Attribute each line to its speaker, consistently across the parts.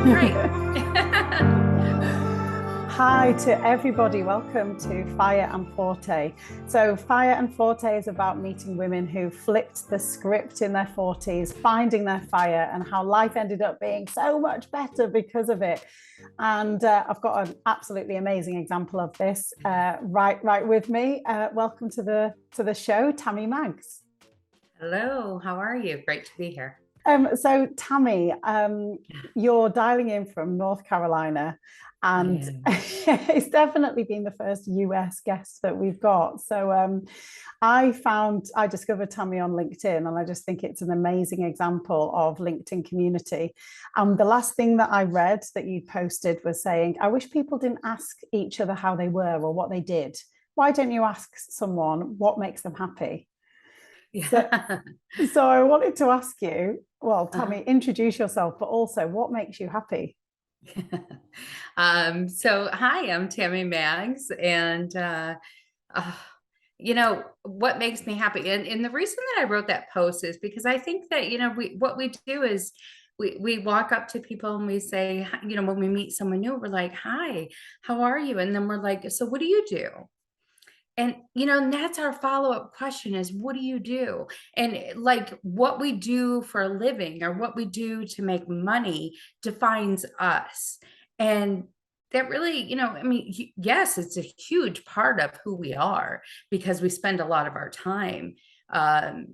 Speaker 1: Great.
Speaker 2: Hi to everybody. Welcome to Fire and Forte. So, Fire and Forte is about meeting women who flipped the script in their 40s, finding their fire, and how life ended up being so much better because of it. And I've got an absolutely amazing example of this right with me. Welcome to the show, Tammy Maggs.
Speaker 1: Hello, how are you? Great to be here.
Speaker 2: So Tammy, you're dialing in from North Carolina,
Speaker 1: I
Speaker 2: and
Speaker 1: am.
Speaker 2: it's definitely been the first US guest that we've got. So I discovered Tammy on LinkedIn, and I just think it's an amazing example of LinkedIn community. And the last thing that I read that you posted was saying, I wish people didn't ask each other how they were or what they did. Why don't you ask someone what makes them happy? So
Speaker 1: Yeah.
Speaker 2: so I wanted to ask you, well, tell
Speaker 1: Uh-huh.
Speaker 2: me, introduce yourself, but also what makes you happy?
Speaker 1: So hi, I'm Tammy Maggs, and uh, what makes me happy, and the reason that I wrote that post is because I think that we what we do is we walk up to people and we say, when we meet someone new, we're like, "Hi, how are you?" And then we're like, "So what do you do?" And that's our follow-up question is, what do you do? And like what we do for a living or what we do to make money defines us. And that really, I mean, yes, it's a huge part of who we are because we spend a lot of our time um,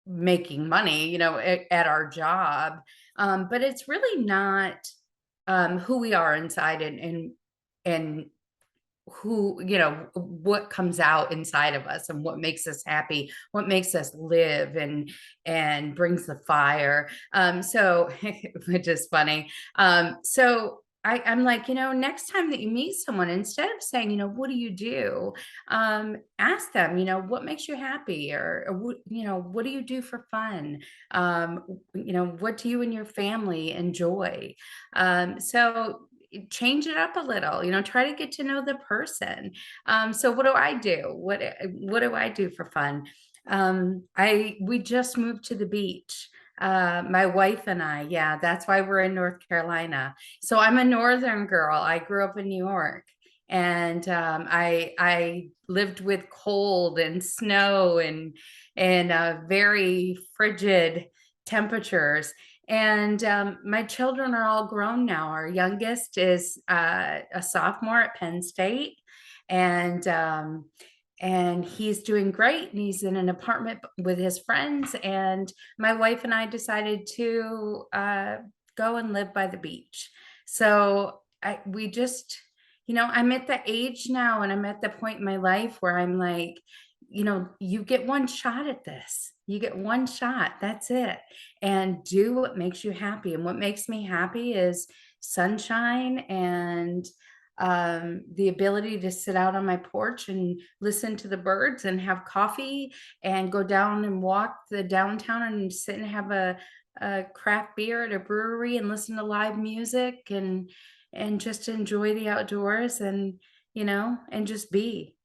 Speaker 1: making money, at our job. But it's really not who we are inside and who what comes out inside of us and what makes us happy, what makes us live and brings the fire. So which is funny. I'm like, next time that you meet someone, instead of saying, what do you do, ask them, what makes you happy, or what do you do for fun, what do you and your family enjoy. So change it up a little, try to get to know the person. So what do I do? What do I do for fun? I We just moved to the beach. My wife and I, yeah, that's why we're in North Carolina. So I'm a northern girl. I grew up in New York. And I lived with cold and snow and very frigid temperatures. And my children are all grown now. Our youngest is a sophomore at Penn State, and and he's doing great. And he's in an apartment with his friends. And my wife and I decided to go and live by the beach. So we just, I'm at the age now, and I'm at the point in my life where I'm like, you get one shot at this. You get one shot. That's it. And do what makes you happy. And what makes me happy is sunshine and the ability to sit out on my porch and listen to the birds and have coffee and go down and walk the downtown and sit and have a craft beer at a brewery and listen to live music and just enjoy the outdoors and just be.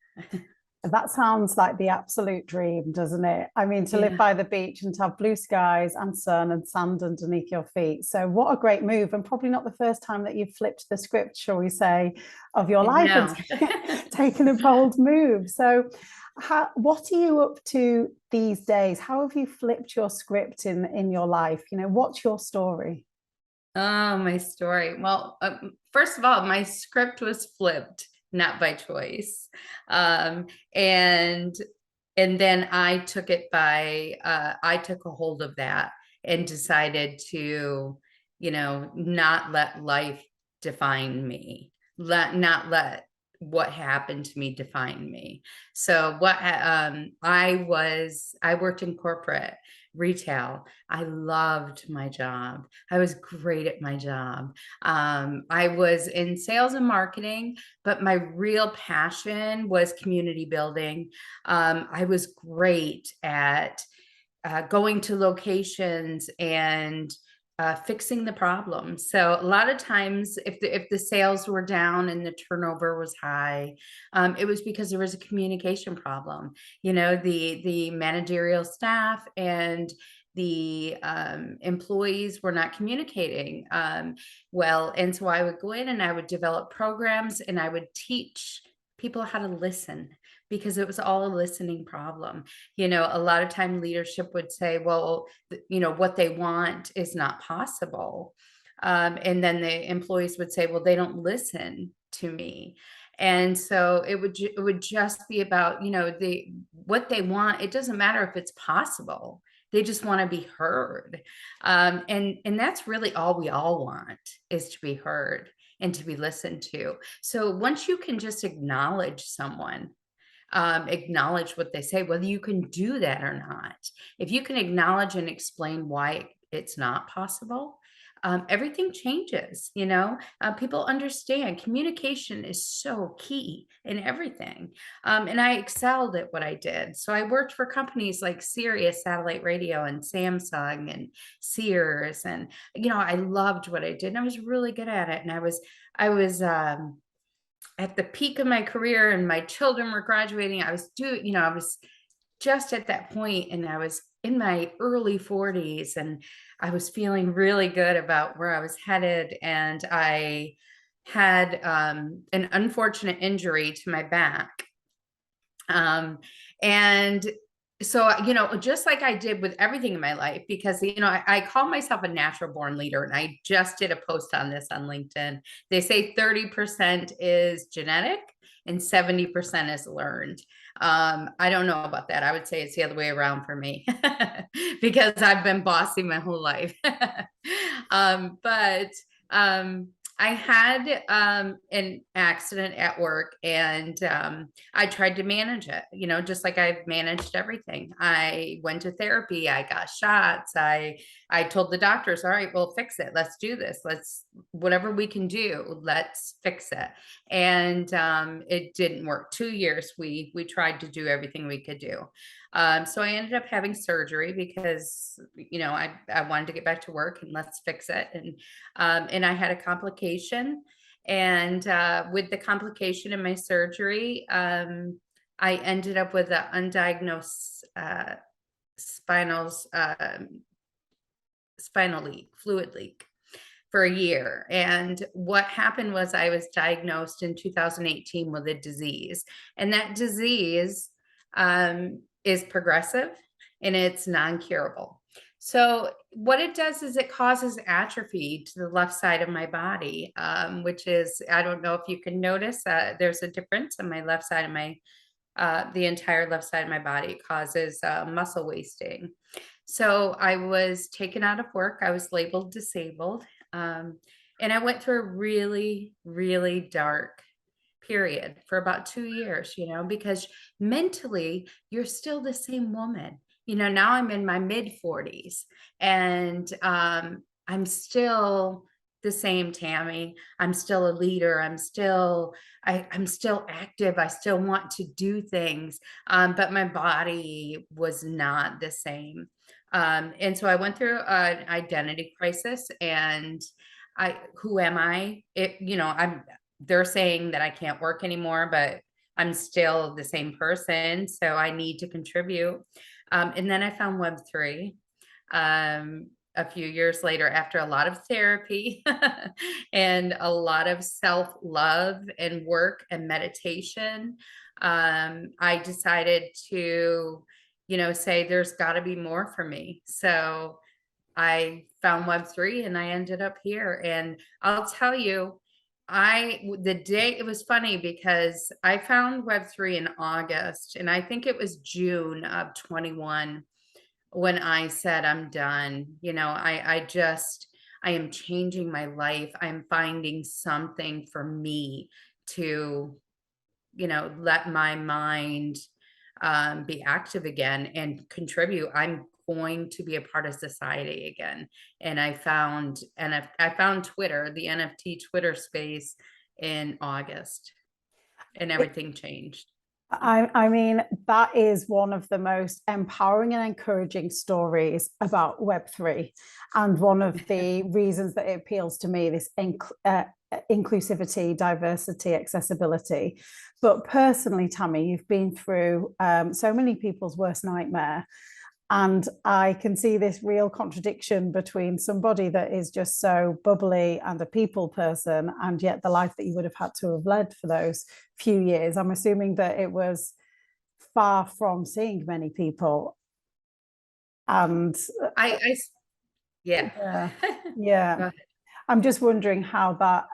Speaker 2: That sounds like the absolute dream, doesn't it? I mean, to live
Speaker 1: Yeah,
Speaker 2: by the beach and to have blue skies and sun and sand underneath your feet. So, what a great move. And probably not the first time that you've flipped the script, shall we say, of your
Speaker 1: I
Speaker 2: life and
Speaker 1: know.
Speaker 2: taken a bold move. So, what are you up to these days? How have you flipped your script in your life? What's your story?
Speaker 1: Oh, my story. Well, first of all, my script was flipped, not by choice. Um, and and then I took a hold of that and decided to, not let life define me. Not let what happened to me define me. So I worked in corporate retail. I loved my job. I was great at my job. I was in sales and marketing, but my real passion was community building. I was great at going to locations and fixing the problem. So a lot of times, if the sales were down and the turnover was high, it was because there was a communication problem. The managerial staff and the employees were not communicating well. And so I would go in and I would develop programs and I would teach people how to listen, because it was all a listening problem. You know, a lot of time leadership would say, well, you know, what they want is not possible. And then the employees would say, well, they don't listen to me. And so it would just be about, you know, what they want. It doesn't matter if it's possible. They just want to be heard. And that's really all we all want, is to be heard and to be listened to. So once you can just acknowledge someone, acknowledge what they say, whether you can do that or not, if you can acknowledge and explain why it's not possible, everything changes. You know, people understand communication is so key in everything. And I excelled at what I did. So I worked for companies like Sirius Satellite Radio and Samsung and Sears. And, you know, I loved what I did and I was really good at it. And I was at the peak of my career and my children were graduating. I was doing, you know, I was just at that point and I was in my early 40s and I was feeling really good about where I was headed. And I had an unfortunate injury to my back. And so, you know, just like I did with everything in my life, because, you know, I call myself a natural born leader. And I just did a post on this on LinkedIn. They say 30% is genetic and 70% is learned. I don't know about that. I would say it's the other way around for me because I've been bossy my whole life. But I had an accident at work and I tried to manage it, you know, just like I've managed everything. I went to therapy, I got shots, I told the doctors, all right, we'll fix it. Let's do this. Whatever we can do, let's fix it. And it didn't work. 2 years we tried to do everything we could do. So I ended up having surgery because, you know, I wanted to get back to work and let's fix it. And I had a complication. And with the complication in my surgery, I ended up with an undiagnosed spinal leak, fluid leak for a year. And what happened was I was diagnosed in 2018 with a disease. And that disease is progressive and it's non-curable. So what it does is it causes atrophy to the left side of my body, which is, I don't know if you can notice, there's a difference on my left side of my, the entire left side of my body. It causes muscle wasting. So I was taken out of work. I was labeled disabled. And I went through a really, really dark period for about 2 years, you know, because mentally you're still the same woman. You know, now I'm in my mid 40s and I'm still the same Tammy. I'm still a leader. I'm still active. I still want to do things. But my body was not the same. And so I went through an identity crisis and who am I? You know, they're saying that I can't work anymore, but I'm still the same person. So I need to contribute. And then I found Web3 a few years later after a lot of therapy and a lot of self-love and work and meditation. I decided to, you know, say there's got to be more for me. So I found Web3 and I ended up here. And I'll tell you, it was funny because I found Web3 in August and I think it was June of 21 when I said, I'm done. You know, I am changing my life. I'm finding something for me to, you know, let my mind be active again and contribute. I'm going to be a part of society again. And I found Twitter, the NFT Twitter space in August, and everything changed.
Speaker 2: I mean, that is one of the most empowering and encouraging stories about Web3. And one of the reasons that it appeals to me, this inclusivity, diversity, accessibility. But personally, Tammy, you've been through so many people's worst nightmare. And I can see this real contradiction between somebody that is just so bubbly and a people person, and yet the life that you would have had to have led for those few years. I'm assuming that it was far from seeing many people. And
Speaker 1: I yeah.
Speaker 2: yeah, yeah.
Speaker 1: Go ahead.
Speaker 2: I'm just wondering how that,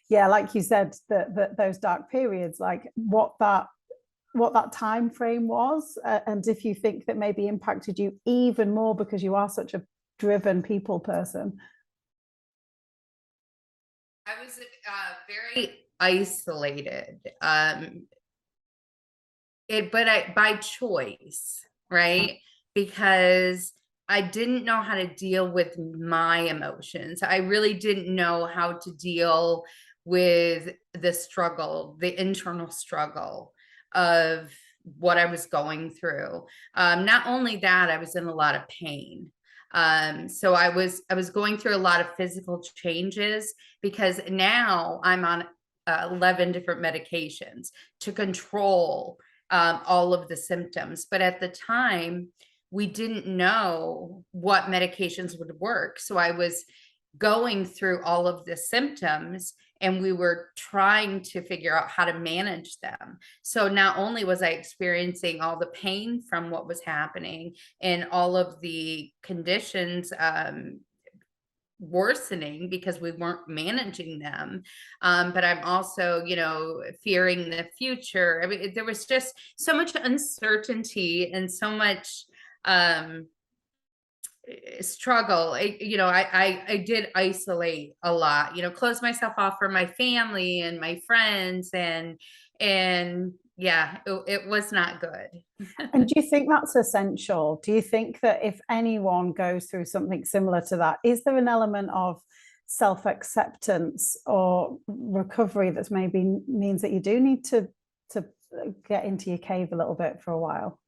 Speaker 2: yeah, like you said, that those dark periods, like what that time frame was, and if you think that maybe impacted you even more because you are such a driven people person.
Speaker 1: I was very isolated. But I by choice, right? Because I didn't know how to deal with my emotions. I really didn't know how to deal with the struggle, the internal struggle of what I was going through. Not only that, I was in a lot of pain. So I was going through a lot of physical changes because now I'm on 11 different medications to control all of the symptoms. But at the time, we didn't know what medications would work. So I was going through all of the symptoms and we were trying to figure out how to manage them. So not only was I experiencing all the pain from what was happening and all of the conditions worsening because we weren't managing them. But I'm also, fearing the future. I mean, there was just so much uncertainty and so much um, struggle. I did isolate a lot, close myself off from my family and my friends and yeah, it was not good.
Speaker 2: And do you think that's essential? Do you think that if anyone goes through something similar to that, is there an element of self-acceptance or recovery that maybe means that you do need to get into your cave a little bit for a while?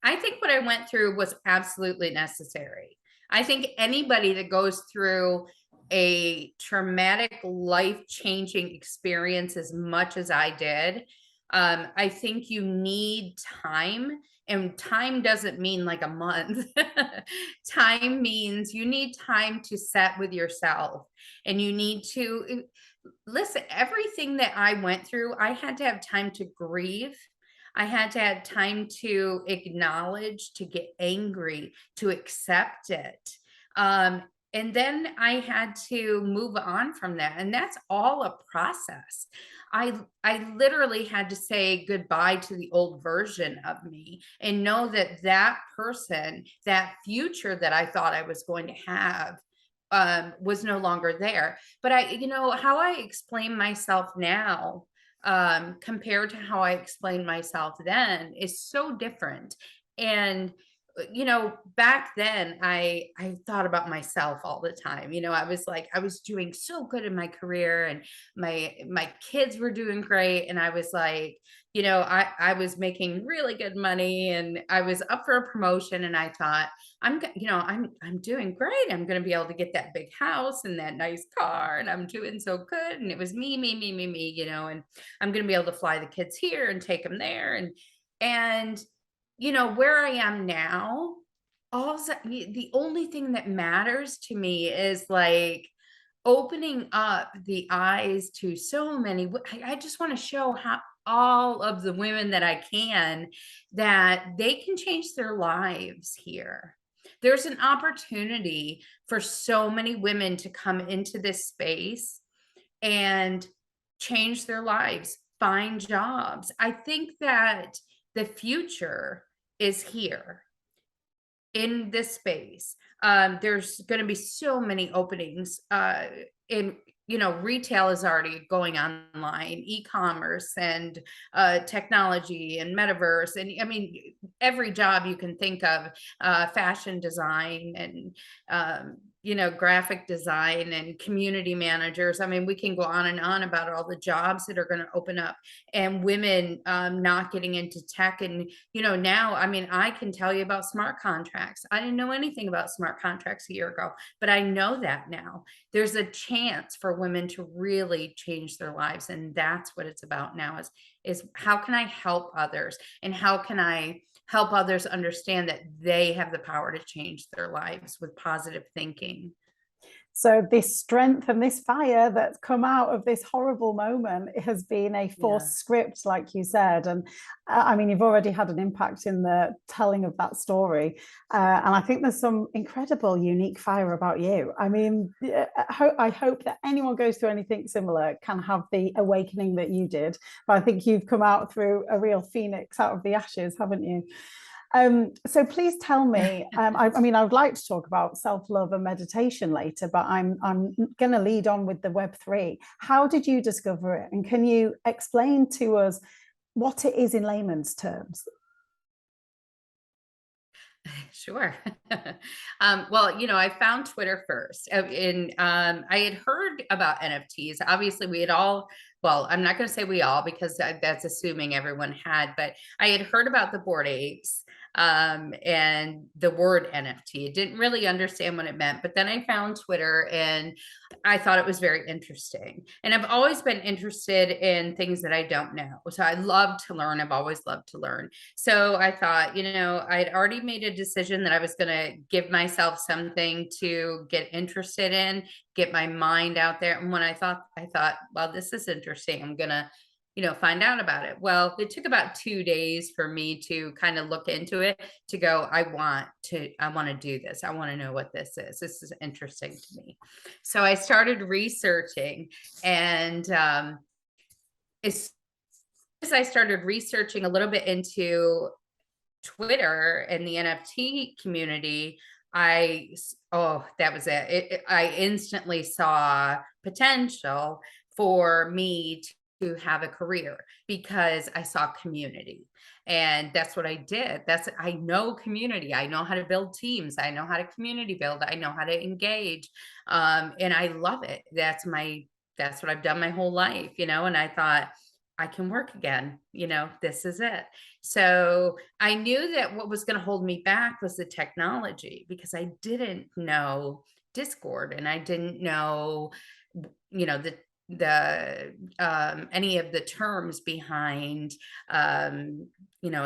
Speaker 1: I think what I went through was absolutely necessary. I think anybody that goes through a traumatic, life changing experience as much as I did, I think you need time. And time doesn't mean like a month. Time means you need time to set with yourself and you need to listen. Everything that I went through, I had to have time to grieve. I had to have time to acknowledge, to get angry, to accept it. Um, and then I had to move on from that. And that's all a process. I literally had to say goodbye to the old version of me and know that that person, that future that I thought I was going to have, was no longer there. But how I explain myself now compared to how I explained myself then is so different. And back then I thought about myself all the time. I was like, I was doing so good in my career and my kids were doing great. And I was like, I was making really good money and I was up for a promotion and I thought, I'm doing great. I'm going to be able to get that big house and that nice car and I'm doing so good. And it was me, and I'm going to be able to fly the kids here and take them there. And where I am now, the only thing that matters to me is like opening up the eyes to so many. I just want to show how all of the women that I can that they can change their lives here. There's an opportunity for so many women to come into this space and change their lives, find jobs. I think that the future is here in this space. There's going to be so many openings in retail is already going online, e-commerce and technology and metaverse, and I mean every job you can think of, fashion design and graphic design and community managers. I mean, we can go on and on about all the jobs that are going to open up and women not getting into tech. And now, I mean, I can tell you about smart contracts. I didn't know anything about smart contracts a year ago, but I know that now. There's a chance for women to really change their lives, and that's what it's about now is how can I help others and how can I help others understand that they have the power to change their lives with positive thinking.
Speaker 2: So this strength and this fire that's come out of this horrible moment has been a
Speaker 1: Yeah.
Speaker 2: forced script, like you said. And I mean, you've already had an impact in the telling of that story. And I think there's some incredible, unique fire about you. I mean, I hope that anyone goes through anything similar can have the awakening that you did. But I think you've come out through a real phoenix out of the ashes, haven't you? So please tell me. I mean, I would like to talk about self-love and meditation later, but I'm going to lead on with the Web3. How did you discover it, and can you explain to us what it is in layman's terms?
Speaker 1: Sure. Well, I found Twitter first. I had heard about NFTs. Obviously, we had all, well, I'm not going to say we all because that's assuming everyone had, but I had heard about the Bored Apes and the word NFT. Didn't really understand what it meant, but then I found Twitter and I thought it was very interesting. And I've always been interested in things that I don't know. So I love to learn. I've always loved to learn. So I thought, I'd already made a decision that I was going to give myself something to get interested in, get my mind out there. And when I thought, well, this is interesting. I'm going to, find out about it. Well, it took about 2 days for me to kind of look into it, to go, I want to do this. I want to know what this is. This is interesting to me. So I started researching, and as I started researching a little bit into Twitter and the NFT community, that was it. I instantly saw potential for me to have a career because I saw community. And that's what I did. I know community. I know how to build teams. I know how to community build. I know how to engage. And I love it. That's what I've done my whole life, and I thought, I can work again. This is it. So I knew that what was going to hold me back was the technology, because I didn't know Discord, and I didn't know, the any of the terms behind, a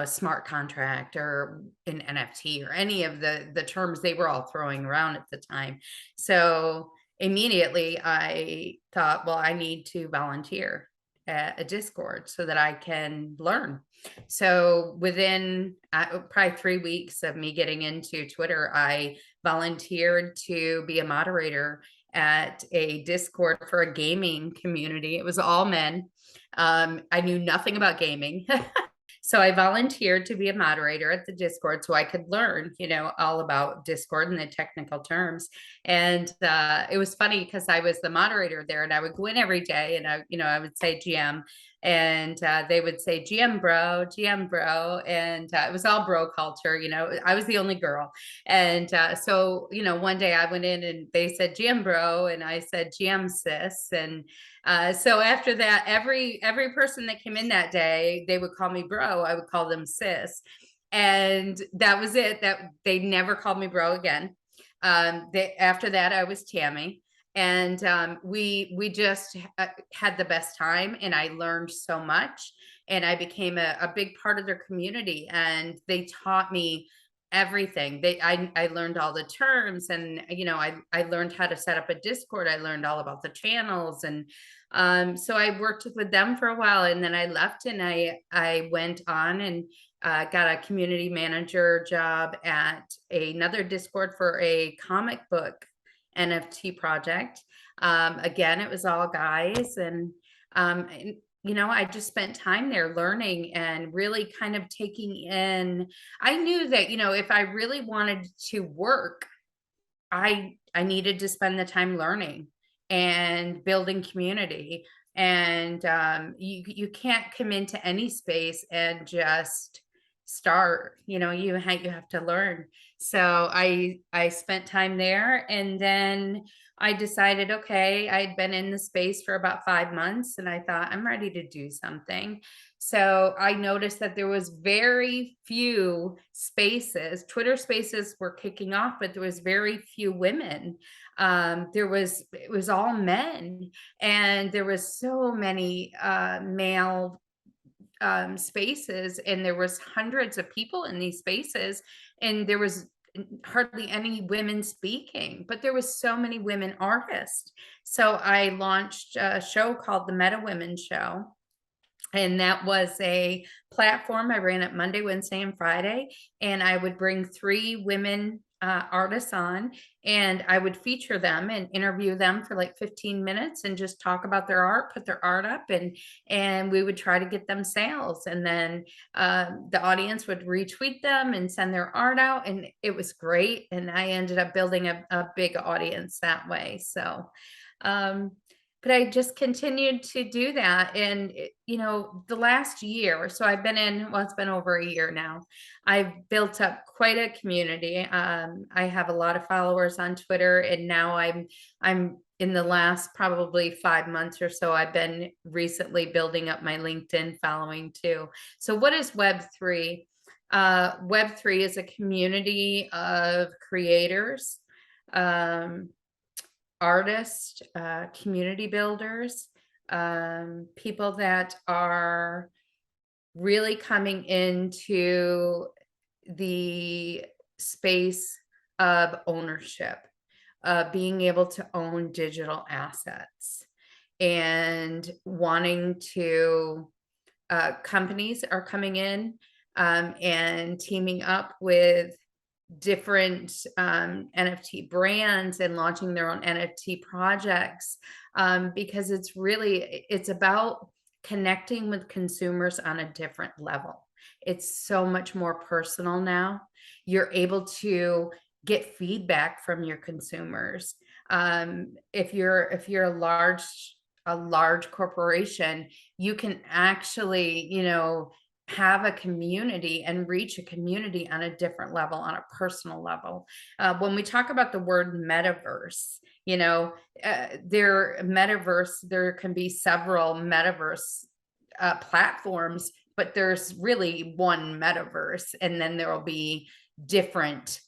Speaker 1: smart contract or an NFT or any of the terms they were all throwing around at the time. So immediately I thought, well, I need to volunteer at a Discord so that I can learn. So within probably 3 weeks of me getting into Twitter, I volunteered to be a moderator at a Discord for a gaming community. It was all men. I knew nothing about gaming. So I volunteered to be a moderator at the Discord so I could learn, all about Discord and the technical terms. And it was funny because I was the moderator there, and I would go in every day, and I would say GM, and they would say GM bro, GM bro, and it was all bro culture. I was the only girl, and so one day I went in and they said GM bro, and I said GM sis, and so after that, every person that came in that day, they would call me bro. I would call them sis, and that was it. That they never called me bro again. After that, I was Tammy, and we just had the best time, and I learned so much, and I became a big part of their community, and they taught me everything. I learned all the terms, and I learned how to set up a Discord. I learned all about the channels, and so I worked with them for a while, and then I left, and I went on and got a community manager job at another Discord for a comic book NFT project. Again, it was all guys, and I just spent time there learning and really kind of taking in. I knew that, if I really wanted to work, I needed to spend the time learning and building community. And you can't come into any space and just start. You have to learn. So I spent time there, and then I decided, okay, I'd been in the space for about 5 months, and I thought, I'm ready to do something. So I noticed that there was very few spaces. Twitter spaces were kicking off, but there was very few women. It was all men, and there was so many male spaces, and there was hundreds of people in these spaces, and there was hardly any women speaking, but there was so many women artists. So I launched a show called the Meta Women Show, and that was a platform I ran it Monday, Wednesday, and Friday. And I would bring 3 women artists on, and I would feature them and interview them for like 15 minutes and just talk about their art, put their art up, and we would try to get them sales. And then the audience would retweet them and send their art out, and it was great. And I ended up building a big audience that way. So um, but I just continued to do that. And, the last year, so I've been in, well, it's been over a year now. I've built up quite a community. I have a lot of followers on Twitter, and now I'm in the last probably 5 months or so, I've been recently building up my LinkedIn following too. So what is Web3? Web3 is a community of creators, um, artists, community builders, people that are really coming into the space of ownership, being able to own digital assets, and wanting to, companies are coming in and teaming up with different NFT brands and launching their own NFT projects, because it's about connecting with consumers on a different level. It's so much more personal now. You're able to get feedback from your consumers. If you're a large corporation, you can actually, have a community and reach a community on a different level, on a personal level. When we talk about the word metaverse, there can be several metaverse platforms, but there's really one metaverse, and then there will be different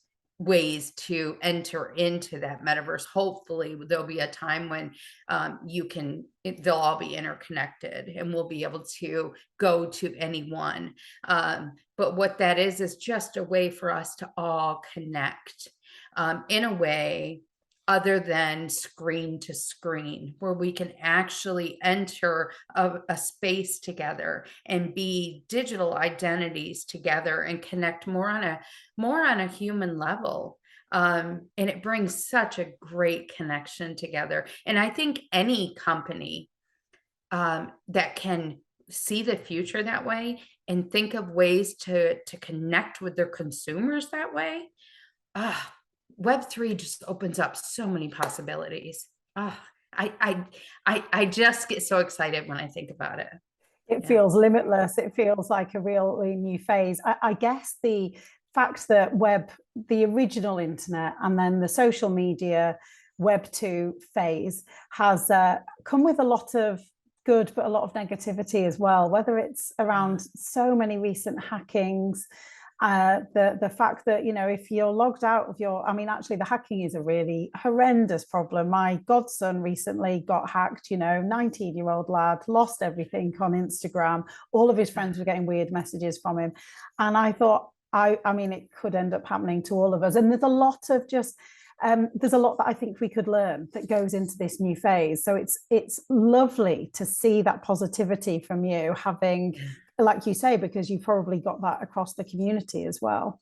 Speaker 1: ways to enter into that metaverse. Hopefully there'll be a time when they'll all be interconnected, and we'll be able to go to anyone. But what that is just a way for us to all connect in a way other than screen to screen, where we can actually enter a space together and be digital identities together and connect more on a human level. And it brings such a great connection together. And I think any company that can see the future that way and think of ways to connect with their consumers that way, ah, Web3 just opens up so many possibilities. Ah, I just get so excited when I think about it.
Speaker 2: It
Speaker 1: Yeah.
Speaker 2: feels limitless. It feels like a really new phase. I guess the fact that the original internet, and then the social media Web 2 phase has come with a lot of good, but a lot of negativity as well, whether it's around so many recent hackings. The fact that, if you're logged out of actually the hacking is a really horrendous problem. My godson recently got hacked, 19-year-old lad, lost everything on Instagram. All of his friends were getting weird messages from him. And I thought, it could end up happening to all of us. And there's a lot that I think we could learn that goes into this new phase. So it's lovely to see that positivity from you, having, like you say, because you probably got that across the community as well.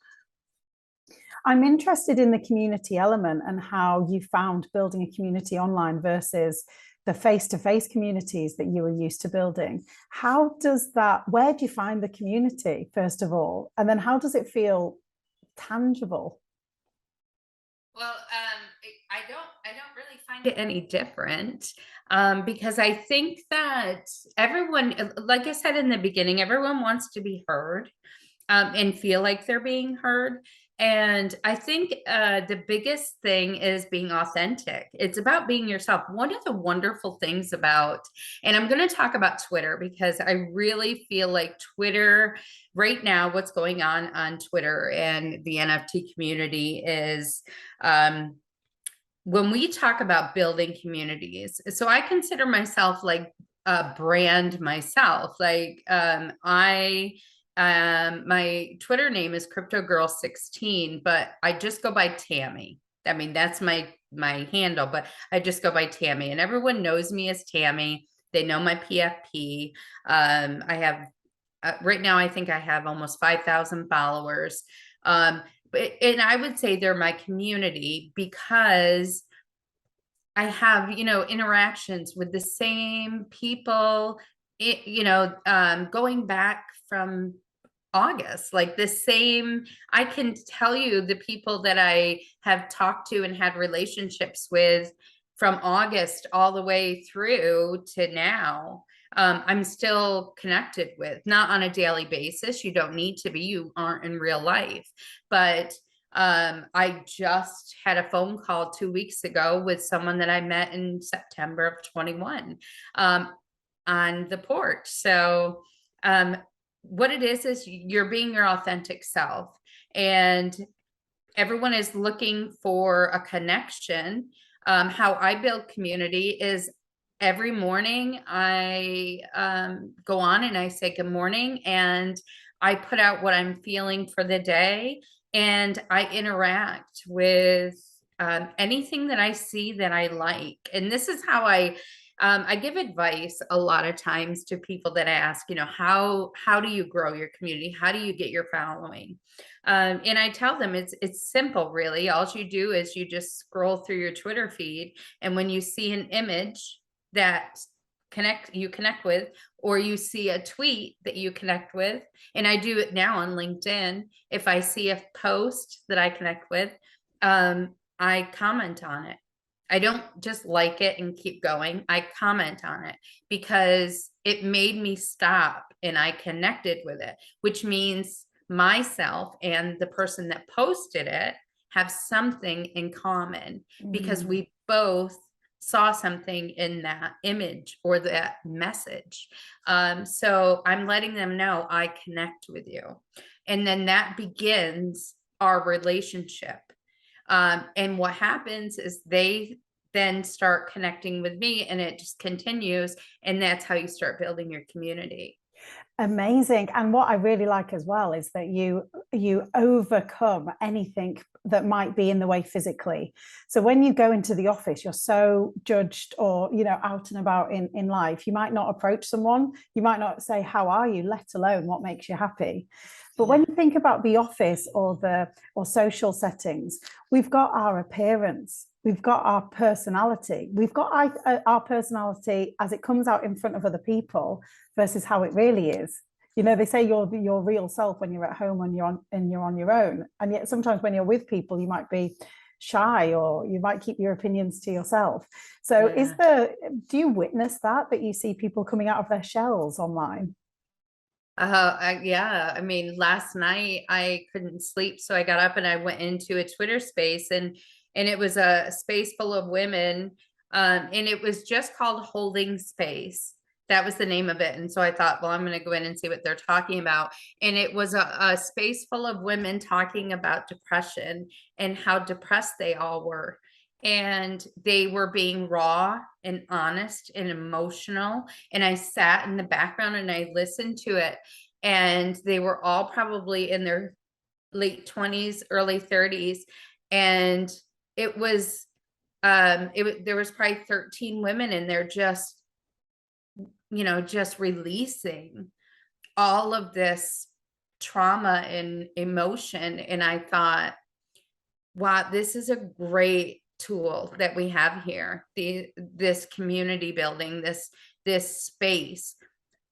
Speaker 2: I'm interested in the community element and how you found building a community online versus the face-to-face communities that you were used to building. Where do you find the community, first of all? And then how does it feel tangible?
Speaker 1: Well, I don't really find it any different, because I think that everyone, like I said in the beginning, everyone wants to be heard, and feel like they're being heard. And I think the biggest thing is being authentic. It's about being yourself. One of the wonderful things about, and I'm going to talk about Twitter, because I really feel like Twitter right now, what's going on Twitter and the NFT community is, when we talk about building communities. So I consider myself like brand myself. Like my Twitter name is Crypto Girl 16, but I just go by Tammy. I mean, that's my handle, but I just go by Tammy, and everyone knows me as Tammy. They know my PFP. I have right now, I think I have almost 5,000 followers. And I would say they're my community because I have, interactions with the same people, going back from August, like the same. I can tell you the people that I have talked to and had relationships with from August all the way through to now. I'm still connected with, not on a daily basis. You don't need to be, you aren't in real life. But I just had a phone call 2 weeks ago with someone that I met in September of 21 on the porch. So what it is you're being your authentic self, and everyone is looking for a connection. How I build community is every morning I go on and I say good morning, and I put out what I'm feeling for the day, and I interact with anything that I see that I like. And this is how I give advice a lot of times to people that ask, how do you grow your community? How do you get your following? And I tell them it's simple, really. All you do is you just scroll through your Twitter feed, and when you see an image that you connect with, or you see a tweet that you connect with, and I do it now on LinkedIn. If I see a post that I connect with, I comment on it. I don't just like it and keep going. I comment on it because it made me stop and I connected with it, which means myself and the person that posted it have something in common because we both saw something in that image or that message. So I'm letting them know I connect with you. And then that begins our relationship. And what happens is they then start connecting with me, and it just continues. And that's how you start building your community.
Speaker 2: Amazing. And what I really like as well is that you overcome anything that might be in the way physically. So when you go into the office, you're so judged, or out and about in life, you might not approach someone, you might not say how are you, let alone what makes you happy. But when you think about the office or social settings, we've got our appearance, we've got our personality, we've got our personality as it comes out in front of other people versus how it really is. They say you're your real self when you're at home and you're on your own, and yet sometimes when you're with people you might be shy, or you might keep your opinions to yourself. So do you witness that you see people coming out of their shells online?
Speaker 1: Yeah. I mean, last night I couldn't sleep, so I got up and I went into a Twitter space, and it was a space full of women, and it was just called Holding Space. That was the name of it. And so I thought, well, I'm going to go in and see what they're talking about. And it was a space full of women talking about depression and how depressed they all were. And they were being raw and honest and emotional. And I sat in the background and I listened to it. And they were all probably in their late 20s, early 30s. And it was, there was probably 13 women in there just releasing all of this trauma and emotion. And I thought, wow, this is a great tool that we have here. This community building, this space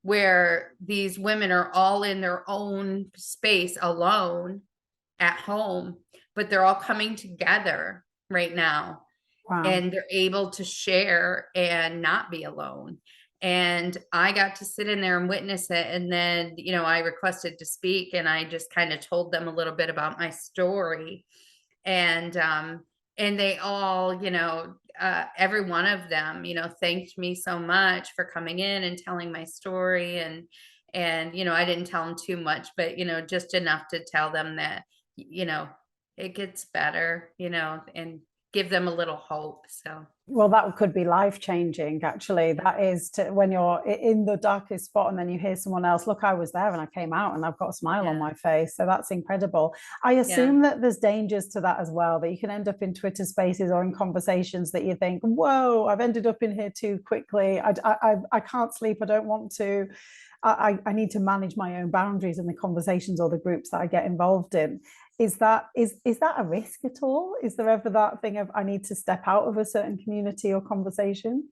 Speaker 1: where these women are all in their own space alone at home, but they're all coming together right now.
Speaker 2: Wow.
Speaker 1: And they're able to share and not be alone. And I got to sit in there and witness it. And then, I requested to speak, and I just kind of told them a little bit about my story. And they all, every one of them, thanked me so much for coming in and telling my story. And I didn't tell them too much, but just enough to tell them that, it gets better, and give them a little hope. So
Speaker 2: Well, that could be life changing, actually. That is when you're in the darkest spot and then you hear someone else, look, I was there and I came out and I've got a smile on
Speaker 1: yeah,
Speaker 2: my face. So that's incredible. I
Speaker 1: yeah.
Speaker 2: assume that there's dangers to that as well, that you can end up in Twitter spaces or in conversations that you think, whoa, I've ended up in here too quickly. I can't sleep. I don't want to. I need to manage my own boundaries in the conversations or the groups that I get involved in. Is that a risk at all? Is there ever that thing of I need to step out of a certain community or conversation?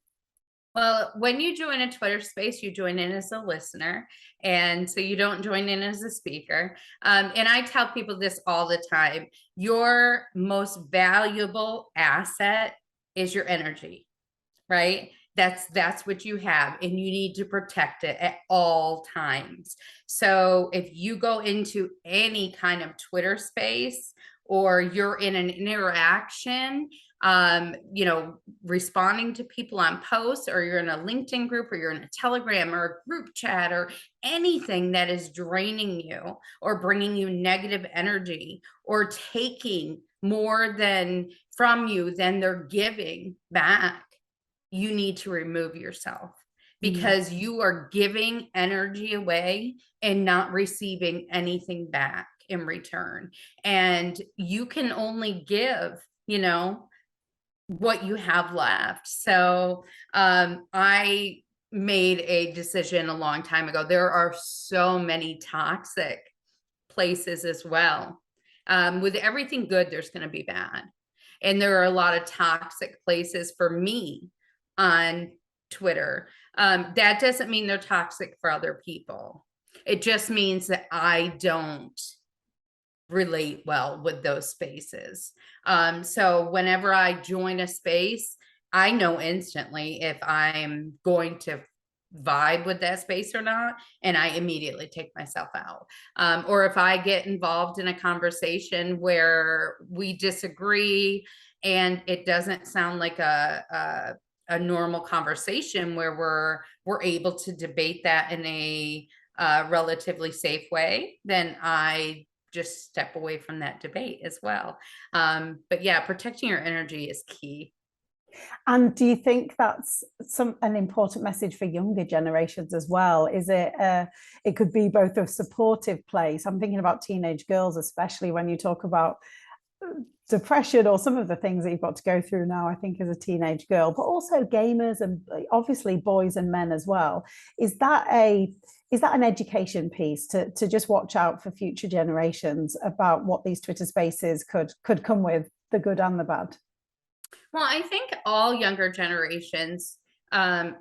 Speaker 1: Well, when you join a Twitter space, you join in as a listener. And so you don't join in as a speaker. And I tell people this all the time. Your most valuable asset is your energy, right? That's what you have, and you need to protect it at all times. So if you go into any kind of Twitter space or you're in an interaction, responding to people on posts, or you're in a LinkedIn group, or you're in a Telegram or a group chat, or anything that is draining you or bringing you negative energy or taking more than from you than they're giving back, you need to remove yourself,
Speaker 2: Mm.
Speaker 1: because you are giving energy away and not receiving anything back in return. And you can only give, what you have left. So I made a decision a long time ago. There are so many toxic places as well. With everything good, there's going to be bad. And there are a lot of toxic places for me on Twitter. That doesn't mean they're toxic for other people. It just means that I don't relate well with those spaces. So whenever I join a space, I know instantly if I'm going to vibe with that space or not, and I immediately take myself out. Or if I get involved in a conversation where we disagree and it doesn't sound like a normal conversation where we're able to debate that in a relatively safe way, then I just step away from that debate as well. But yeah, protecting your energy is key.
Speaker 2: And do you think that's an important message for younger generations as well? Is it it could be both a supportive place? I'm thinking about teenage girls, especially when you talk about depression or some of the things that you've got to go through now, I think, as a teenage girl, but also gamers and obviously boys and men as well. Is that an education piece to just watch out for future generations about what these Twitter spaces could come with, the good and the bad?
Speaker 1: Well, I think all younger generations, I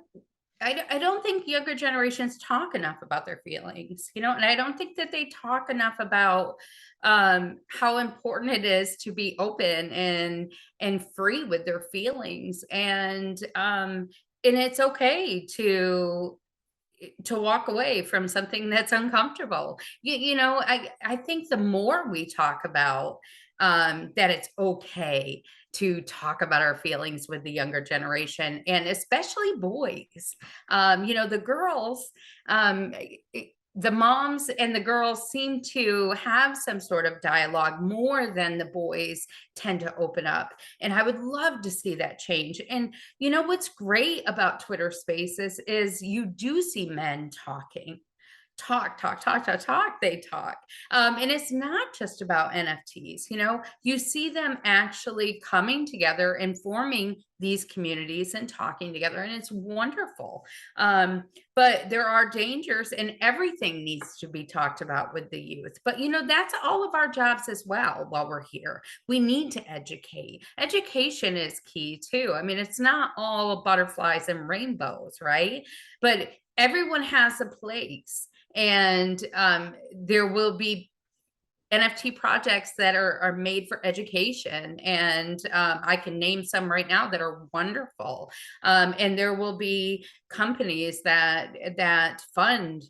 Speaker 1: don't think younger generations talk enough about their feelings, and I don't think that they talk enough about how important it is to be open and free with their feelings, and it's okay to walk away from something that's uncomfortable. I think the more we talk about that it's okay to talk about our feelings with the younger generation, and especially boys. The girls, um, the moms and the girls seem to have some sort of dialogue more than the boys tend to open up. And I would love to see that change. And what's great about Twitter spaces is you do see men talking. They talk. And it's not just about NFTs. You see them actually coming together and forming these communities and talking together, and it's wonderful. But there are dangers, and everything needs to be talked about with the youth. But that's all of our jobs as well. While we're here, we need to educate. Education is key too. I mean, it's not all butterflies and rainbows, right? But everyone has a place, and there will be NFT projects that are made for education, and I can name some right now that are wonderful. And there will be companies that fund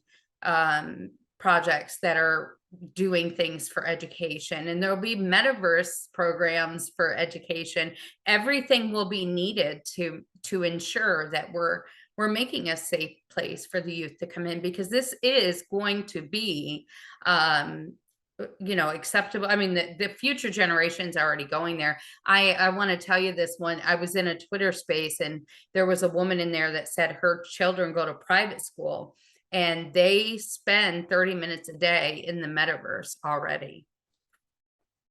Speaker 1: projects that are doing things for education, and there'll be metaverse programs for education. Everything will be needed to ensure that we're making a safe place for the youth to come in, because this is going to be acceptable. I mean, the future generations are already going there. I want to tell you this one. I was in a Twitter space and there was a woman in there that said her children go to private school and they spend 30 minutes a day in the metaverse already.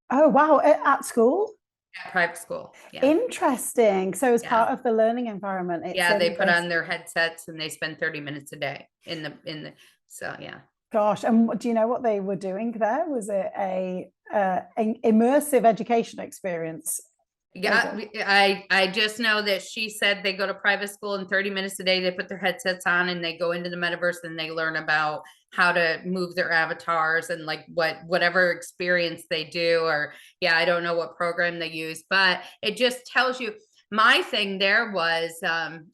Speaker 2: Oh, wow. At school?
Speaker 1: At private school. Yeah.
Speaker 2: Interesting. So as
Speaker 1: Yeah.
Speaker 2: part of the learning environment, it's
Speaker 1: Yeah, they
Speaker 2: in
Speaker 1: put
Speaker 2: this.
Speaker 1: on their headsets and they spend 30 minutes a day so yeah.
Speaker 2: Gosh, and do you know what they were doing there? Was it an immersive education experience?
Speaker 1: Yeah, I just know that she said they go to private school and 30 minutes a day they put their headsets on and they go into the metaverse and they learn about how to move their avatars and like whatever experience they do, or yeah, I don't know what program they use, but it just tells you. My thing there was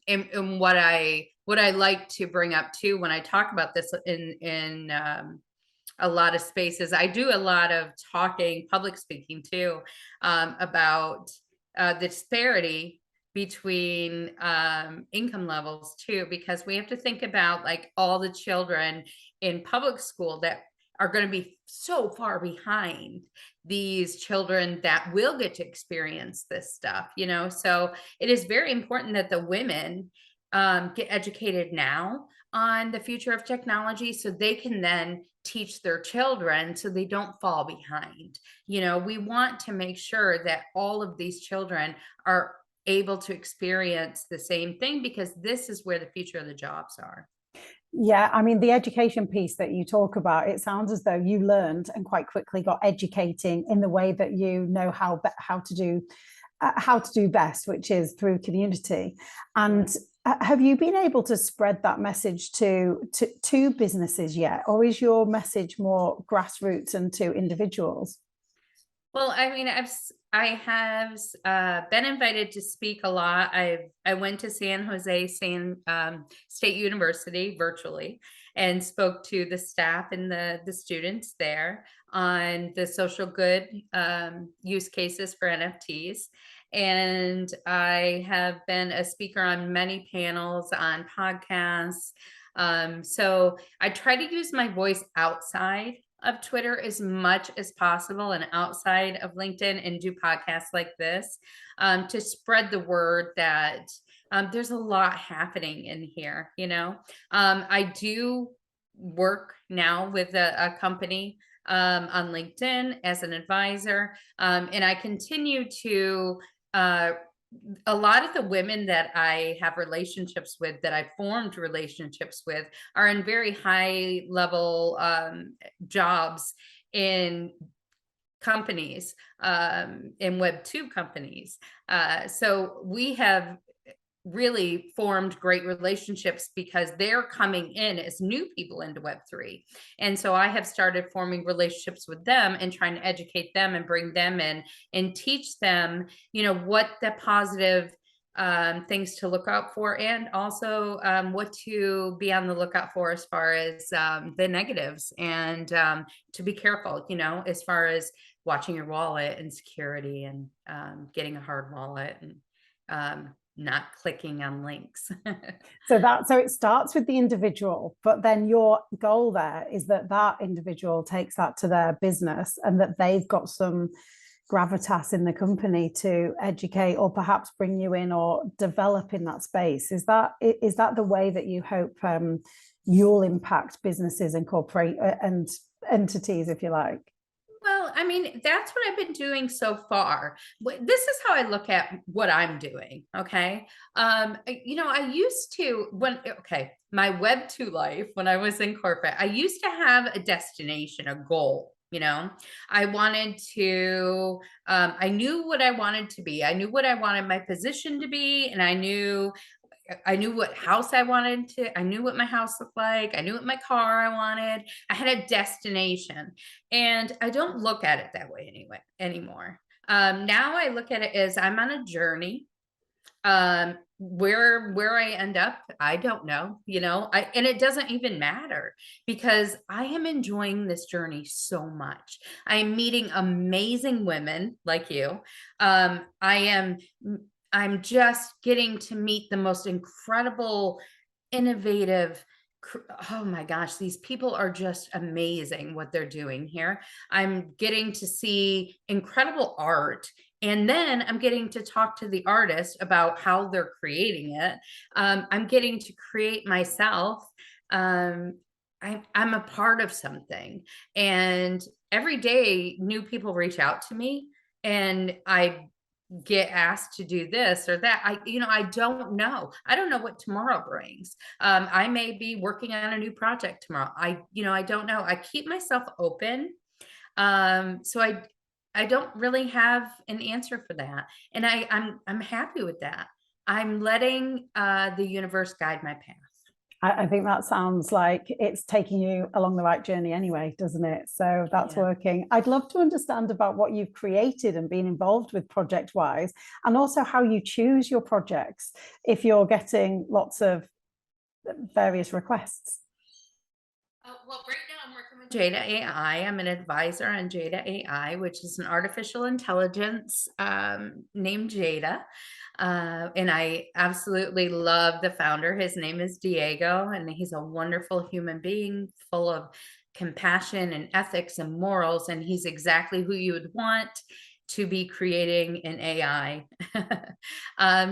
Speaker 1: in what I like to bring up too when I talk about this in a lot of spaces. I do a lot of talking, public speaking too, about the disparity between income levels too, because we have to think about like all the children in public school that are going to be so far behind these children that will get to experience this stuff. So it is very important that the women get educated now on the future of technology so they can then teach their children so they don't fall behind. We want to make sure that all of these children are able to experience the same thing because this is where the future of the jobs are.
Speaker 2: Yeah, I mean, the education piece that you talk about, it sounds as though you learned and quite quickly got educating in the way that you know how to do best, which is through community. And have you been able to spread that message to businesses yet, or is your message more grassroots and to individuals?
Speaker 1: Well, I mean, I have been invited to speak a lot. I went to San Jose State University virtually and spoke to the staff and the students there on the social good use cases for NFTs. And I have been a speaker on many panels on podcasts. So I try to use my voice outside of Twitter as much as possible and outside of LinkedIn and do podcasts like this to spread the word that there's a lot happening in here. I do work now with a company on LinkedIn as an advisor, and I continue to uh, a lot of the women that I have relationships with, that I formed relationships with, are in very high level jobs in companies, in Web2 companies. So we have really formed great relationships because they're coming in as new people into Web3. And so I have started forming relationships with them and trying to educate them and bring them in and teach them, what the positive things to look out for, and also what to be on the lookout for as far as the negatives, and to be careful, as far as watching your wallet and security and getting a hard wallet and not clicking on links.
Speaker 2: So it starts with the individual, but then your goal there is that that individual takes that to their business and that they've got some gravitas in the company to educate or perhaps bring you in or develop in that space. Is that the way that you hope you'll impact businesses and corporate and entities, if you like?
Speaker 1: Well, I mean, that's what I've been doing so far. This is how I look at what I'm doing. Okay. I used to, my Web2 life, when I was in corporate, I used to have a destination, a goal. I wanted to, I knew what I wanted to be. I knew what I wanted my position to be. And I knew what house I knew what my house looked like. I knew what my car I wanted. I had a destination, and I don't look at it that way anymore. Now I look at it as I'm on a journey. Where I end up, I don't know, and it doesn't even matter because I am enjoying this journey so much. I'm meeting amazing women like you. I'm just getting to meet the most incredible, innovative oh my gosh, these people are just amazing what they're doing here. I'm getting to see incredible art. And then I'm getting to talk to the artist about how they're creating it. I'm getting to create myself. Um, I'm a part of something. And every day, new people reach out to me, and I get asked to do this or that. I don't know. I don't know what tomorrow brings. I may be working on a new project tomorrow. I don't know. I keep myself open. So I don't really have an answer for that. And I'm happy with that. I'm letting the universe guide my path.
Speaker 2: I think that sounds like it's taking you along the right journey anyway, doesn't it? So that's
Speaker 1: Yeah.
Speaker 2: working. I'd love to understand about what you've created and been involved with project wise, and also how you choose your projects if you're getting lots of various requests.
Speaker 1: Well, right now I'm working with Jada AI. I'm an advisor on Jada AI, which is an artificial intelligence named Jada. And I absolutely love the founder. His name is Diego, and he's a wonderful human being full of compassion and ethics and morals. And he's exactly who you would want to be creating an AI.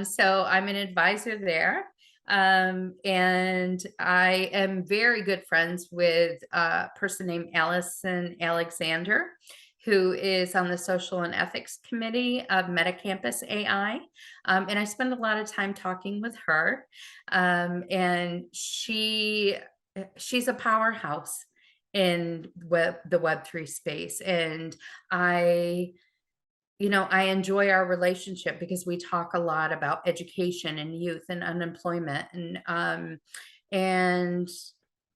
Speaker 1: So I'm an advisor there. And I am very good friends with a person named Allison Alexander, who is on the social and ethics committee of MetaCampus AI. And I spend a lot of time talking with her. And she's a powerhouse in the Web3 space. And I I enjoy our relationship because we talk a lot about education and youth and unemployment and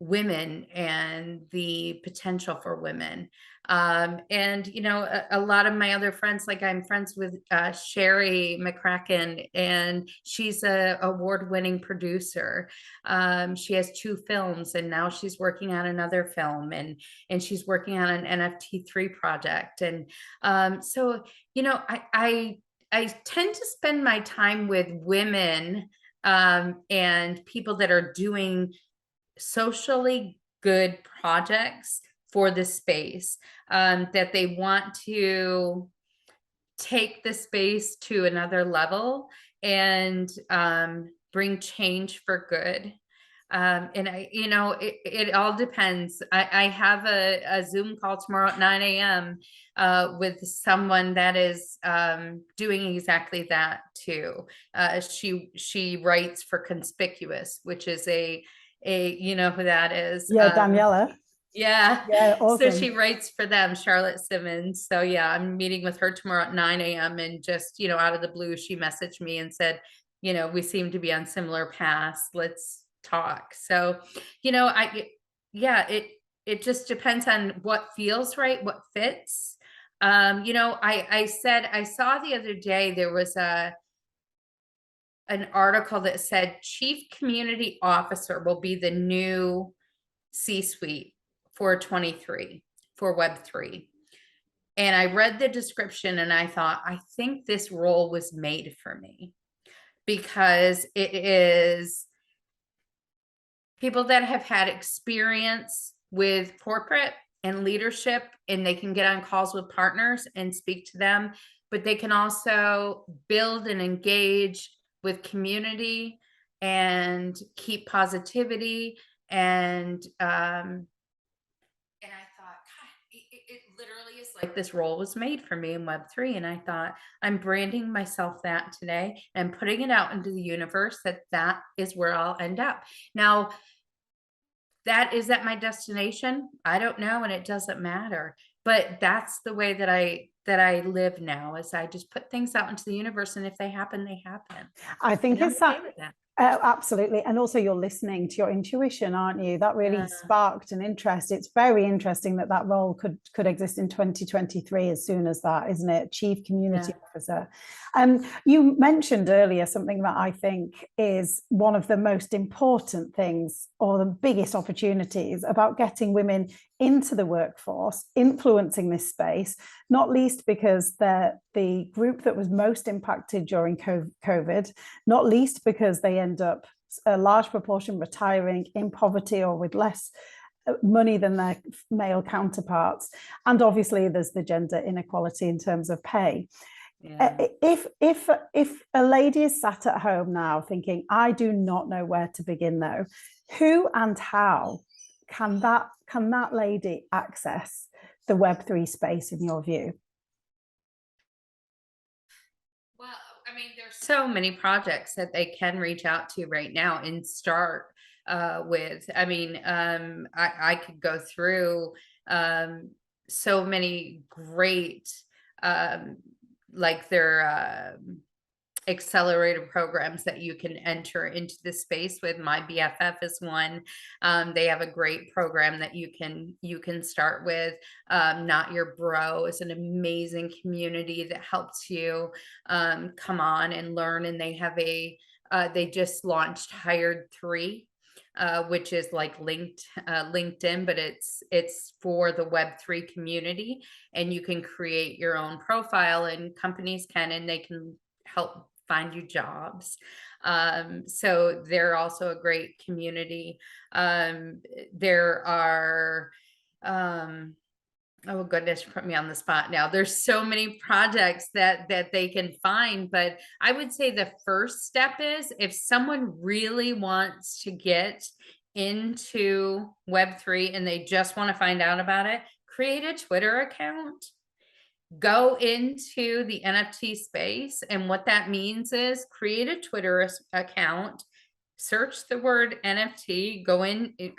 Speaker 1: women and the potential for women. And a lot of my other friends, like I'm friends with Sherry McCracken, and she's a award-winning producer. She has 2 films, and now she's working on another film, and she's working on an NFT 3 project. And so I tend to spend my time with women and people that are doing socially good projects for the space, that they want to take the space to another level and bring change for good. And it all depends. I have a Zoom call tomorrow at 9 a.m. With someone that is doing exactly that too. She writes for Conspicuous, which is you know who that is.
Speaker 2: Yeah, Daniela.
Speaker 1: Yeah.
Speaker 2: Yeah,
Speaker 1: So
Speaker 2: awesome.
Speaker 1: she writes for them, Charlotte Simmons. So yeah, I'm meeting with her tomorrow at 9 a.m. And just, out of the blue, she messaged me and said, we seem to be on similar paths. Let's talk. So, yeah, it just depends on what feels right, what fits. I said, I saw the other day there was an article that said chief community officer will be the new C-suite for 23 for Web3. And I read the description and I thought, I think this role was made for me, because it is people that have had experience with corporate and leadership, and they can get on calls with partners and speak to them, but they can also build and engage with community and keep positivity. And I thought, God, it literally is like this role was made for me in Web3. And I thought, I'm branding myself that today and putting it out into the universe that is where I'll end up. Now, is that my destination? I don't know, and it doesn't matter. But that's the way that I live now, is I just put things out into the universe, and if they happen, they happen.
Speaker 2: I think
Speaker 1: And I'm
Speaker 2: it's that.
Speaker 1: okay with that.
Speaker 2: Absolutely. And also you're listening to your intuition, aren't you? That really
Speaker 1: Yeah.
Speaker 2: sparked an interest. It's very interesting that that role could exist in 2023 as soon as that, isn't it? Chief Community Officer. You mentioned earlier something that I think is one of the most important things, or the biggest opportunities, about getting women into the workforce, influencing this space, not least because they're the group that was most impacted during COVID, not least because they end up a large proportion retiring in poverty or with less money than their male counterparts. And obviously there's the gender inequality in terms of pay.
Speaker 1: Yeah.
Speaker 2: If a lady is sat at home now thinking, I do not know where to begin though, who and how can that lady access the Web3 space in your view?
Speaker 1: Well, I mean, there's so many projects that they can reach out to right now and start with. I mean, I could go through so many great, um, like their accelerator programs that you can enter into the space with. My BFF is one. They have a great program that you can start with. Not Your Bro is an amazing community that helps you come on and learn. And they have they just launched Hired 3. Which is like LinkedIn, but it's for the Web3 community, and you can create your own profile, and companies can, and they can help find you jobs. So they're also a great community. There are, oh goodness, you put me on the spot now. There's so many projects that they can find, but I would say the first step is, if someone really wants to get into Web3 and they just want to find out about it, create a Twitter account. Go into the NFT space. And what that means is create a Twitter account, search the word NFT, go in and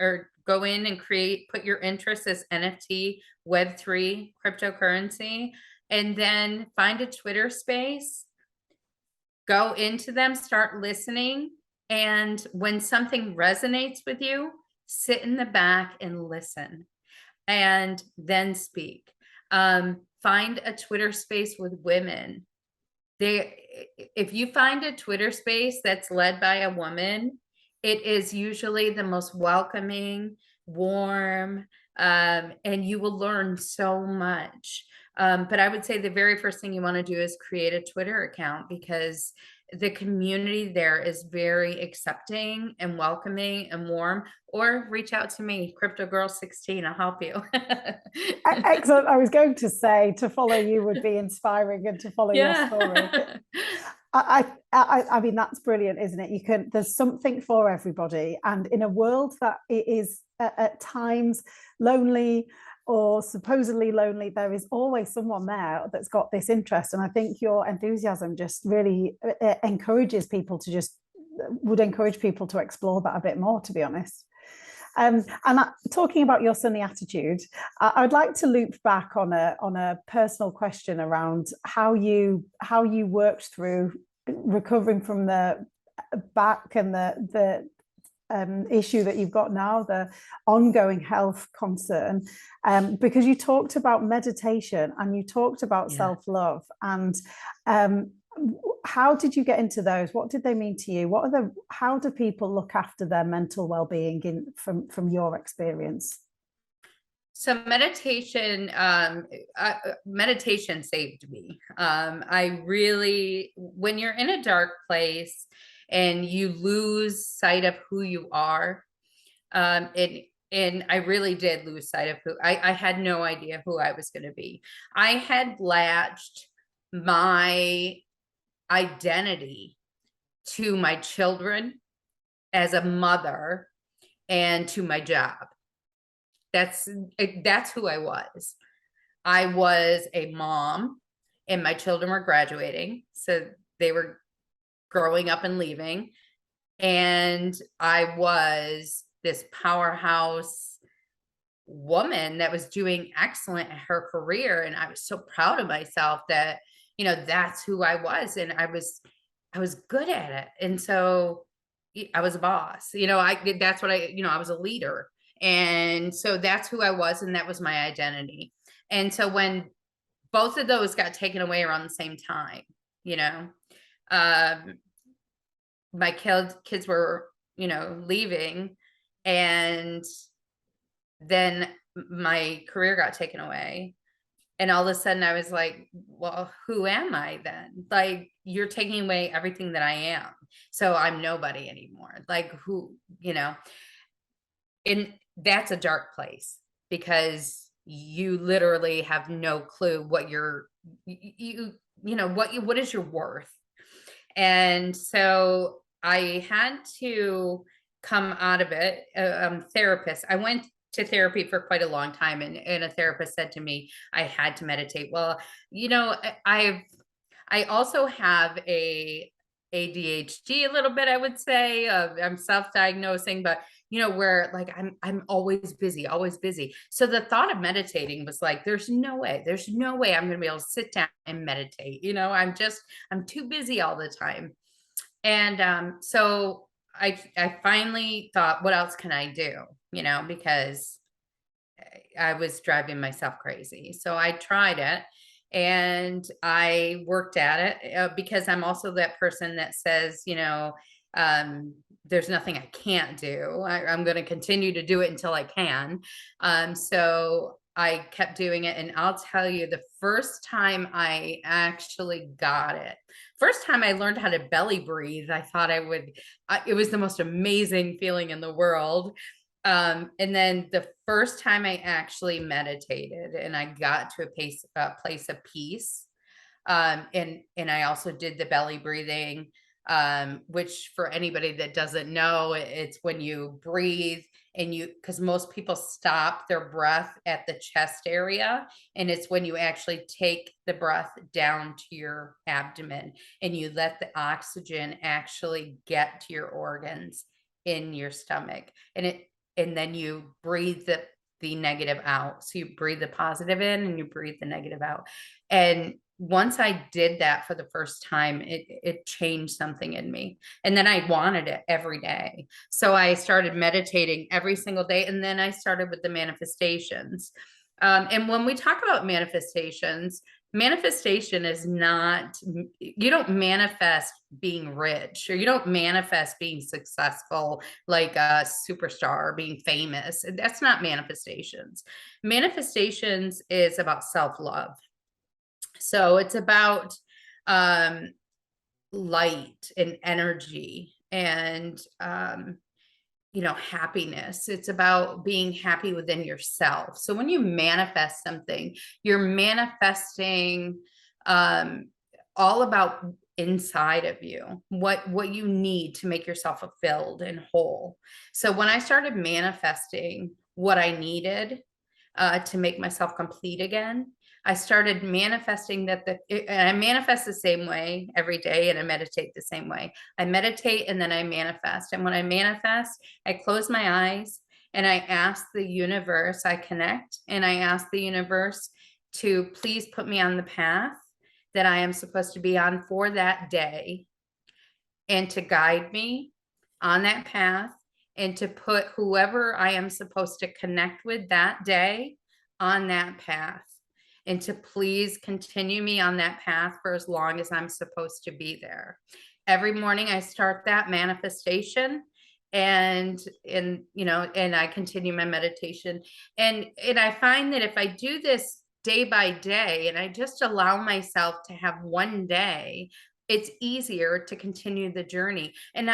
Speaker 1: put your interest as NFT, Web3, cryptocurrency, and then find a Twitter space, go into them, start listening. And when something resonates with you, sit in the back and listen, and then speak. Find a Twitter space with women. If you find a Twitter space that's led by a woman, it is usually the most welcoming, warm, and you will learn so much. But I would say the very first thing you want to do is create a Twitter account, because the community there is very accepting and welcoming and warm. Or reach out to me, Crypto Girl 16. I'll help you.
Speaker 2: Excellent. I was going to say, to follow you would be inspiring, and to follow your story. I mean, that's brilliant, isn't it? There's something for everybody. And in a world that it is at times lonely or supposedly lonely, there is always someone there that's got this interest. And I think your enthusiasm just really would encourage people to explore that a bit more, to be honest. Talking about your sunny attitude, I'd like to loop back on a personal question around how you worked through recovering from the back and the issue that you've got now, the ongoing health concern, because you talked about meditation and you talked about self-love, and how did you get into those? What did they mean to you? How do people look after their mental well-being from your experience?
Speaker 1: So meditation saved me. When you're in a dark place and you lose sight of who you are, and I really did lose sight of I had no idea who I was going to be. I had latched my identity to my children as a mother and to my job. That's who I was. I was a mom, and my children were graduating, so they were growing up and leaving. And I was this powerhouse woman that was doing excellent at her career. And I was so proud of myself that, that's who I was. And I was good at it. And so I was a boss, that's what I was a leader. And so that's who I was. And that was my identity. And so when both of those got taken away around the same time, my kids were, leaving, and then my career got taken away. And all of a sudden I was like, well, who am I then? Like, you're taking away everything that I am. So I'm nobody anymore. Like, who, and that's a dark place because you literally have no clue what what is your worth. And so I had to come out of it. Therapist, I went to therapy for quite a long time, and a therapist said to me I had to meditate. Well, I also have a ADHD a little bit, I would say. I'm self-diagnosing, but where like I'm always busy, always busy. So the thought of meditating was like, there's no way I'm going to be able to sit down and meditate. I'm too busy all the time. And so I finally thought, what else can I do? Because I was driving myself crazy. So I tried it and I worked at it because I'm also that person that says, there's nothing I can't do. I'm going to continue to do it until I can. So I kept doing it. And I'll tell you, the first time I actually got it, first time I learned how to belly breathe, I thought it was the most amazing feeling in the world. And then the first time I actually meditated and I got to place of peace, and I also did the belly breathing, which for anybody that doesn't know, it's when you breathe and because most people stop their breath at the chest area, and it's when you actually take the breath down to your abdomen and you let the oxygen actually get to your organs in your stomach, and then you breathe the negative out. So you breathe the positive in and you breathe the negative out. And once I did that for the first time, it changed something in me. And then I wanted it every day. So I started meditating every single day. And then I started with the manifestations. And when we talk about manifestations, manifestation is not, you don't manifest being rich, or you don't manifest being successful like a superstar or being famous. That's not manifestations. Manifestations is about self-love. So it's about light and energy and happiness. It's about being happy within yourself. So when you manifest something, you're manifesting all about inside of you, what you need to make yourself fulfilled and whole. So when I started manifesting what I needed to make myself complete again, I started manifesting and I manifest the same way every day, and I meditate the same way. I meditate and then I manifest. And when I manifest, I close my eyes and I ask the universe, I connect and I ask the universe to please put me on the path that I am supposed to be on for that day, and to guide me on that path, and to put whoever I am supposed to connect with that day on that path, and to please continue me on that path for as long as I'm supposed to be there. Every morning I start that manifestation, and I continue my meditation. And I find that if I do this day by day and I just allow myself to have one day, it's easier to continue the journey. And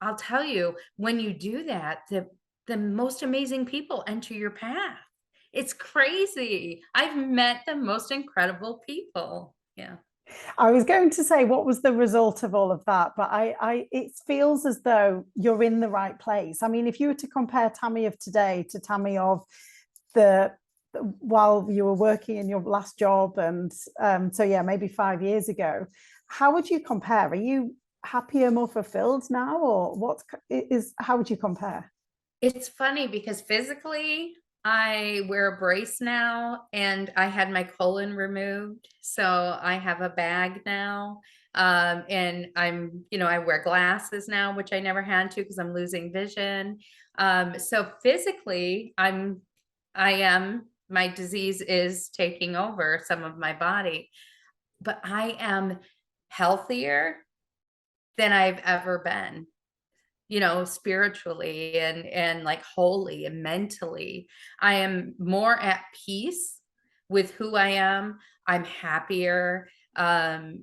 Speaker 1: I'll tell you, when you do that, the most amazing people enter your path. It's crazy. I've met the most incredible people. Yeah.
Speaker 2: I was going to say, what was the result of all of that? But it feels as though you're in the right place. I mean, if you were to compare Tammy of today to Tammy of the while you were working in your last job, and so yeah, maybe 5 years ago, how would you compare? Are you happier, more fulfilled now, or how would you compare?
Speaker 1: It's funny because physically, I wear a brace now and I had my colon removed. So I have a bag now. And I wear glasses now, which I never had to because I'm losing vision. So physically, my disease is taking over some of my body, but I am healthier than I've ever been, spiritually and like holy and mentally. I am more at peace with who I am. I'm happier. I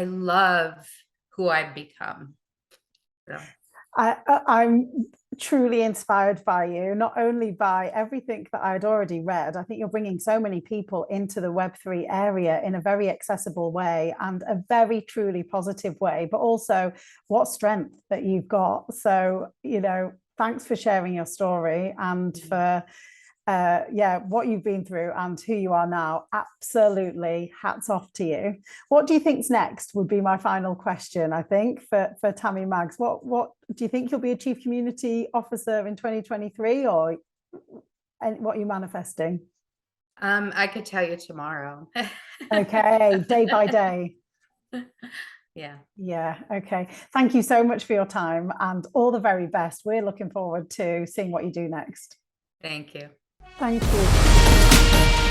Speaker 1: love who I've become. So.
Speaker 2: I'm truly inspired by you, not only by everything that I'd already read. I think you're bringing so many people into the Web3 area in a very accessible way and a very truly positive way, but also what strength that you've got. So, thanks for sharing your story and for what you've been through and who you are now. Absolutely, hats off to you. What do you think's next would be my final question, I think, for Tammy Maggs. What do you think you'll be a chief community officer in 2023, or what are you manifesting?
Speaker 1: I could tell you tomorrow.
Speaker 2: Okay, day by day.
Speaker 1: Yeah.
Speaker 2: Yeah, okay. Thank you so much for your time and all the very best. We're looking forward to seeing what you do next.
Speaker 1: Thank you.
Speaker 2: Thank you.